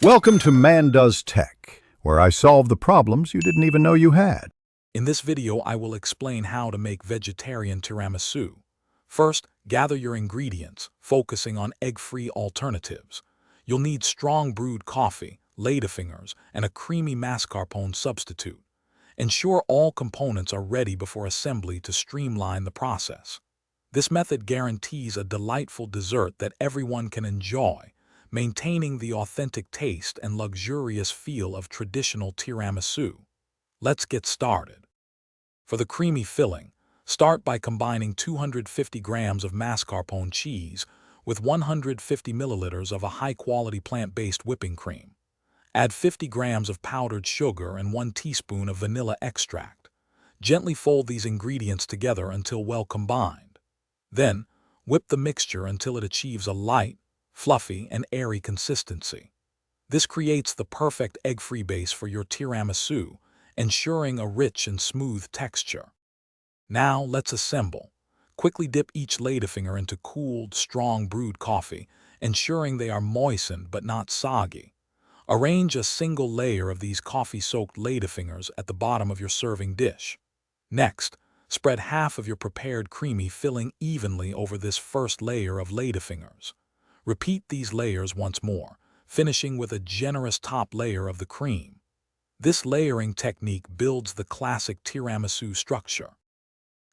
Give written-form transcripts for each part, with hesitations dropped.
Welcome to Man Does Tech, where I solve the problems you didn't even know you had. In this video, I will explain how to make vegetarian tiramisu. First, gather your ingredients, focusing on egg-free alternatives. You'll need strong brewed coffee, ladyfingers, and a creamy mascarpone substitute. Ensure all components are ready before assembly to streamline the process. This method guarantees a delightful dessert that everyone can enjoy, maintaining the authentic taste and luxurious feel of traditional tiramisu. Let's get started. For the creamy filling, start by combining 250 grams of mascarpone cheese with 150 milliliters of a high-quality plant-based whipping cream. Add 50 grams of powdered sugar and 1 teaspoon of vanilla extract. Gently fold these ingredients together until well combined. Then, whip the mixture until it achieves a light, fluffy, and airy consistency. This creates the perfect egg-free base for your tiramisu, ensuring a rich and smooth texture. Now let's assemble. Quickly dip each ladyfinger into cooled, strong brewed coffee, ensuring they are moistened but not soggy. Arrange a single layer of these coffee-soaked ladyfingers at the bottom of your serving dish. Next, spread half of your prepared creamy filling evenly over this first layer of ladyfingers. Repeat these layers once more, finishing with a generous top layer of the cream. This layering technique builds the classic tiramisu structure.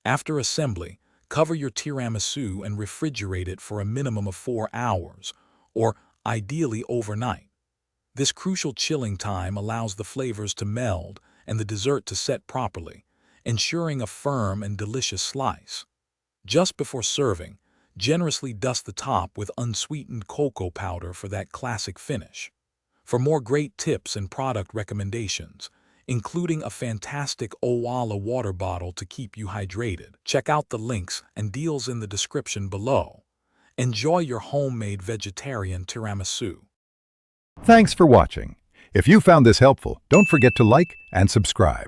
After assembly, cover your tiramisu and refrigerate it for a minimum of 4 hours, or ideally overnight. This crucial chilling time allows the flavors to meld and the dessert to set properly, ensuring a firm and delicious slice. Just before serving, generously dust the top with unsweetened cocoa powder for that classic finish. For more great tips and product recommendations, including a fantastic Owala water bottle to keep you hydrated, check out the links and deals in the description below. Enjoy your homemade vegetarian tiramisu. Thanks for watching. If you found this helpful, don't forget to like and subscribe.